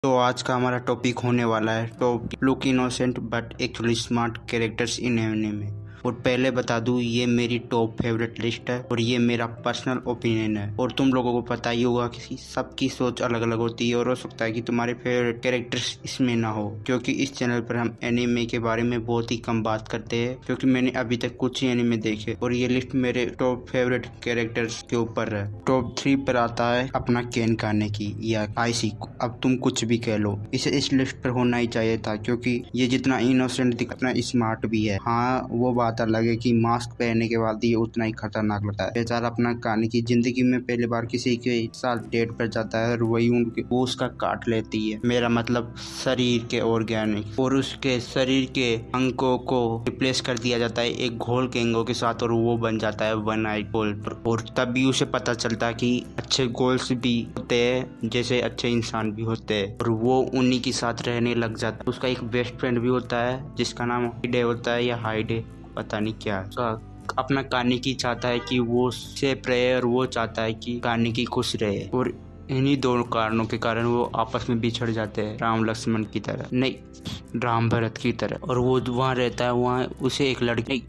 तो आज का हमारा टॉपिक होने वाला है top look innocent but actually smart characters in anime. और पहले बता दूं, ये मेरी टॉप फेवरेट लिस्ट है और ये मेरा पर्सनल ओपिनियन है। और तुम लोगों को पता ही होगा कि सबकी सोच अलग अलग होती है और हो सकता है कि तुम्हारे फेवरेट कैरेक्टर्स इसमें ना हो, क्योंकि इस चैनल पर हम एनिमे के बारे में बहुत ही कम बात करते हैं, क्योंकि मैंने अभी तक कुछ ही एनिमे देखे और ये लिस्ट मेरे टॉप फेवरेट कैरेक्टर्स के ऊपर है। टॉप 3 पर आता है अपना केन कानेकी या आईसी, अब तुम कुछ भी कह लो, इसे इस लिस्ट पर होना ही चाहिए था, क्योंकि ये जितना इनोसेंट दिखता स्मार्ट भी है। हाँ, वो बात अलग है कि मास्क पहनने के बाद ये उतना ही खतरनाक लगता है। बेचारा अपना कानेकी जिंदगी में पहली बार किसी के साथ डेट पर जाता है और वही वो उसका काट लेती है, मेरा मतलब शरीर के ऑर्गेनिक, और उसके शरीर के अंगों को रिप्लेस कर दिया जाता है एक घोल के अंगों के साथ और वो बन जाता है वन आई गोल। और तभी उसे पता चलता है कि अच्छे गोल्स भी होते हैं जैसे अच्छे इंसान भी होते हैं, और वो उन्हीं के साथ रहने लग जाता है। उसका एक बेस्ट फ्रेंड भी होता है जिसका नाम हाइडे होता है या हाइडे, पता नहीं क्या। अपना कानेकी चाहता है कि वो सेफ रहे और वो चाहता है कि कानेकी खुश रहे, और इन्हीं दोनों कारणों के कारण वो आपस में बिछड़ जाते हैं, राम लक्ष्मण की तरह नहीं, राम भरत की तरह। और वो वहाँ रहता है, वहाँ उसे एक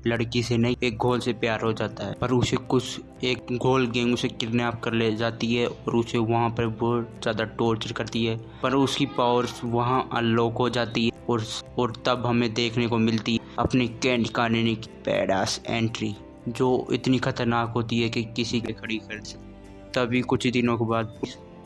लड़की से नहीं, एक घोल से प्यार हो जाता है, पर उसे कुछ एक घोल गैंग उसे किडनैप कर ले जाती है और उसे वहाँ पर बहुत ज़्यादा टॉर्चर करती है, पर उसकी पावर्स वहाँ अनलॉक हो जाती है। और तब हमें देखने को मिलती है अपनी केन कानेकी की बैडास एंट्री, जो इतनी खतरनाक होती है कि किसी के खड़ी कर सकती। तभी कुछ दिनों के बाद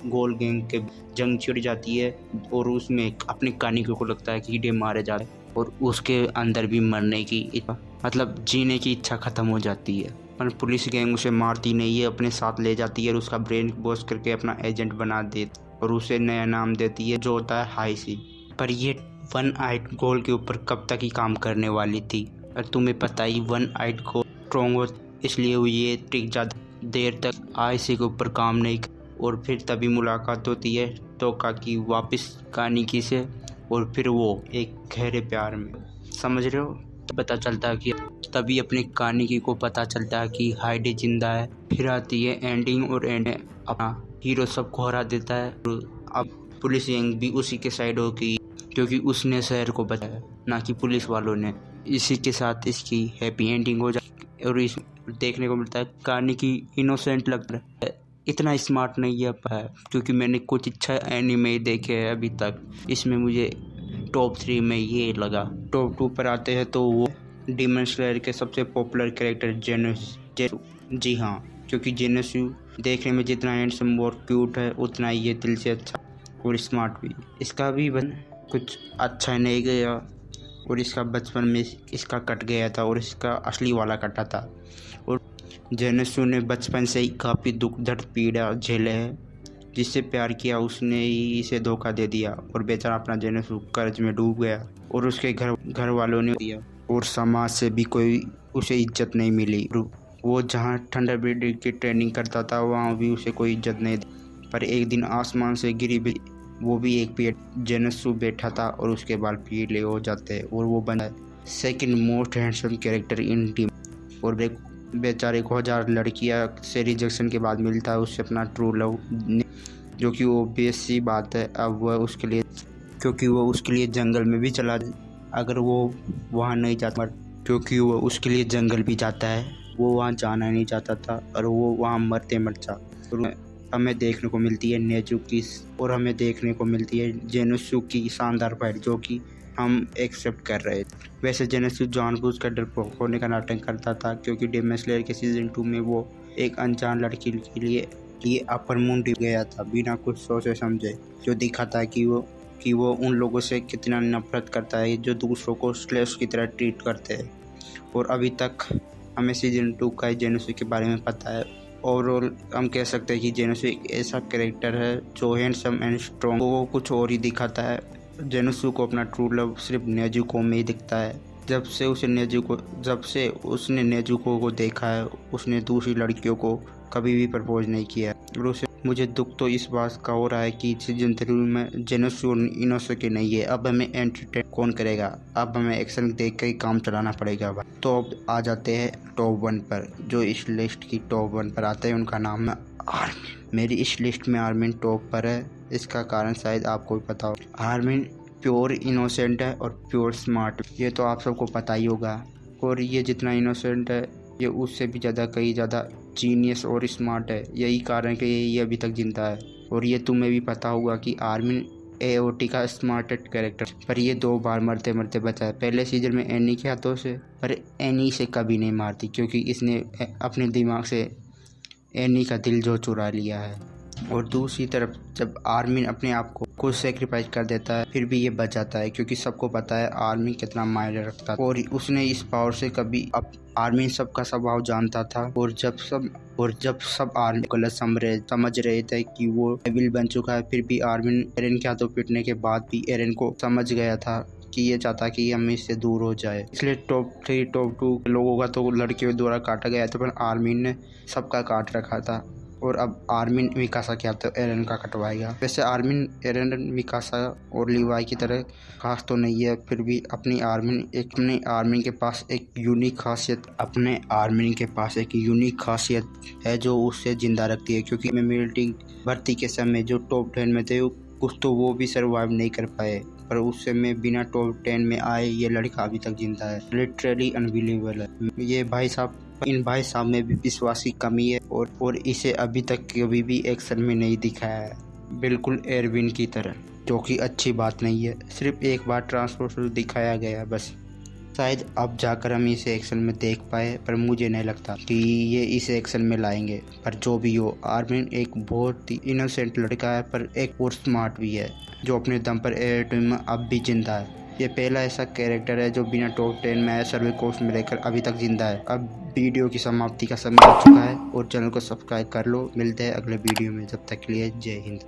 गोल गैंग के जंग छिड़ जाती है और उसमें अपने कानेकी को लगता है कि हीडे मारे जा रहे, और उसके अंदर भी मरने की मतलब जीने की इच्छा खत्म हो जाती है। पर पुलिस गैंग उसे मारती नहीं है, अपने साथ ले जाती है और उसका ब्रेन वॉश करके अपना एजेंट बना देती और उसे नया नाम देती है जो होता है हाईसी। पर ये वन आइट गोल के ऊपर कब तक ही काम करने वाली थी, और तुम्हें पता ही वन आइट गोल स्ट्रॉन्ग हो, इसलिए ये ट्रिक ज़्यादा देर तक आईसी के ऊपर काम नहीं। और फिर तभी मुलाकात होती है टोका की वापस कानेकी से, और फिर वो एक गहरे प्यार में, समझ रहे हो, पता चलता है कि तभी अपने कानेकी को पता चलता है कि हाइडे जिंदा है। फिर आती है एंडिंग और अपना हीरो सबको हरा देता है। अब पुलिस गैंग भी उसी के साइड होगी, क्योंकि उसने शहर को बचाया, ना कि पुलिस वालों ने। इसी के साथ इसकी हैप्पी एंडिंग हो जाती और इस देखने को मिलता है कानेकी इनोसेंट लग रहा है, इतना स्मार्ट नहीं है पर, क्योंकि मैंने कुछ अच्छा एनिमे देखे हैं अभी तक, इसमें मुझे टॉप 3 में ये लगा। टॉप 2 पर आते हैं तो वो डीमन स्लेयर के सबसे पॉपुलर कैरेक्टर जेनोसु। जी हाँ, क्योंकि जेनोसु देखने में जितना हैंडसम और क्यूट है, उतना ही ये दिल से अच्छा और स्मार्ट भी। इसका भी कुछ अच्छा नहीं गया और इसका बचपन में इसका कट गया था और इसका असली वाला कटा था। और जेनोसु ने बचपन से ही काफ़ी दुख दर्द पीड़ा झेले है, जिससे प्यार किया उसने ही इसे धोखा दे दिया और बेचारा अपना जेनोसु कर्ज में डूब गया, और उसके घर वालों ने दिया, और समाज से भी कोई उसे इज्जत नहीं मिली। वो जहाँ थंडरबर्ड की ट्रेनिंग करता था वहाँ भी उसे कोई इज्जत नहीं दी। पर एक दिन आसमान से गिरी वो भी एक पेड़, जेनोसु बैठा था और उसके बाल पीले हो जाते हैं और वो बना second most handsome character in team. और बेचारे को 1000 लड़कियां से रिजेक्शन के बाद मिलता है उससे अपना ट्रू लव, जो कि वो बेसी बात है। अब वह उसके लिए, क्योंकि वो उसके लिए जंगल में भी चला, अगर वो वहाँ नहीं जाता, क्योंकि वो उसके लिए जंगल भी जाता है, वो वहाँ जाना नहीं चाहता था और वो वहाँ मरते मरता। हमें देखने को मिलती है नेजू की, और हमें देखने को मिलती है जेनोसु की शानदार फाइट, जो कि हम एक्सेप्ट कर रहे थे। वैसे जेनोसु जानबूझकर डरपोक होने का नाटक करता था, क्योंकि डीमन स्लेयर के सीजन 2 में वो एक अनजान लड़की के लिए अपर मून टिप गया था बिना कुछ सोचे समझे, जो दिखाता है कि वो उन लोगों से कितना नफरत करता है जो दूसरों को स्लेव्स की तरह ट्रीट करते हैं। और अभी तक हमें सीजन 2 का जेनोसु के बारे में पता है। ओवरऑल हम कह सकते हैं कि जेनोसु एक ऐसा कैरेक्टर है जो हैंडसम एंड स्ट्रॉन्ग, वो कुछ और ही दिखाता है। जेनोसु को अपना ट्रू लव सिर्फ नेजुको में ही दिखता है। जब से उसने नेजुको को देखा है, उसने दूसरी लड़कियों को कभी भी प्रपोज नहीं किया। और उसे मुझे दुख तो इस बात का हो रहा है कि सीजन 3 में जेनोसु इनोसेंट नहीं है। अब हमें एंटरटेन कौन करेगा, अब हमें एक्शन देख कर ही काम चलाना पड़ेगा। तो अब आ जाते हैं टॉप 1 पर, जो इस लिस्ट की टॉप 1 पर आते हैं उनका नाम है आर्मिन। मेरी इस लिस्ट में आर्मिन टॉप पर है। इसका कारण शायद आपको भी पता हो। आर्मिन प्योर इनोसेंट है और प्योर स्मार्ट, ये तो आप सबको पता ही होगा। और ये जितना इनोसेंट है ये उससे भी ज़्यादा कहीं ज़्यादा जीनियस और स्मार्ट है। यही कारण है कि ये अभी तक जिंदा है। और ये तुम्हें भी पता होगा कि आर्मिन AOT का स्मार्टेस्ट कैरेक्टर, पर ये 2 बार मरते मरते बचा है। पहले सीजन में एनी के हाथों से, पर एनी से कभी नहीं मारती क्योंकि इसने अपने दिमाग से एनी का दिल जो चुरा लिया है। और दूसरी तरफ जब आर्मिन अपने आप को खुद सेक्रीफाइस कर देता है फिर भी ये बच जाता है क्योंकि सबको पता है आर्मिन कितना मायने रखता है। और उसने इस पावर से कभी आर्मिन सबका स्वभाव जानता था। और जब सब आर्मिन गलत समझ रहे थे कि वो एविल बन चुका है, फिर भी आर्मिन एरन के हाथों पिटने के बाद भी एरन को समझ गया था कि ये चाहता कि हम इससे दूर हो जाए। इसलिए टॉप 3 टॉप 2 लोगों का तो लड़कियों द्वारा काटा गया था, पर आर्मिन ने सबका काट रखा था। और अब आर्मिन मिकासा क्या तो एरन का कटवाएगा। वैसे आर्मिन एरन मिकासा और लीवाई की तरह खास तो नहीं है, फिर भी अपने आर्मिन के पास एक यूनिक खासियत है जो उससे जिंदा रखती है। क्योंकि मिलिट्री भर्ती के समय जो टॉप 10 में थे कुछ तो वो भी सर्वाइव नहीं कर पाए, पर उस समय बिना टॉप 10 में आए ये लड़का अभी तक जिंदा है। लिटरली अनबिलीवेबल है। ये इन भाई साहब में भी विश्वास की कमी है और इसे अभी तक कभी भी एक्शन में नहीं दिखाया है, बिल्कुल एरविन की तरह, जो कि अच्छी बात नहीं है। सिर्फ एक बार ट्रांसपोर्टर दिखाया गया बस। शायद अब जाकर हम इसे एक्शन में देख पाए, पर मुझे नहीं लगता कि ये इसे एक्शन में लाएंगे। पर जो भी हो, आर्मिन एक बहुत ही इनोसेंट लड़का है, पर एक और स्मार्ट भी है, जो अपने दम पर एयर टीम में अब भी जिंदा है। ये पहला ऐसा कैरेक्टर है जो बिना टॉप 10 में सर्वे कोर्स में रहकर अभी तक जिंदा है। अब वीडियो की समाप्ति का समय आ चुका है और चैनल को सब्सक्राइब कर लो। मिलते हैं अगले वीडियो में, जब तक के लिए जय हिंद।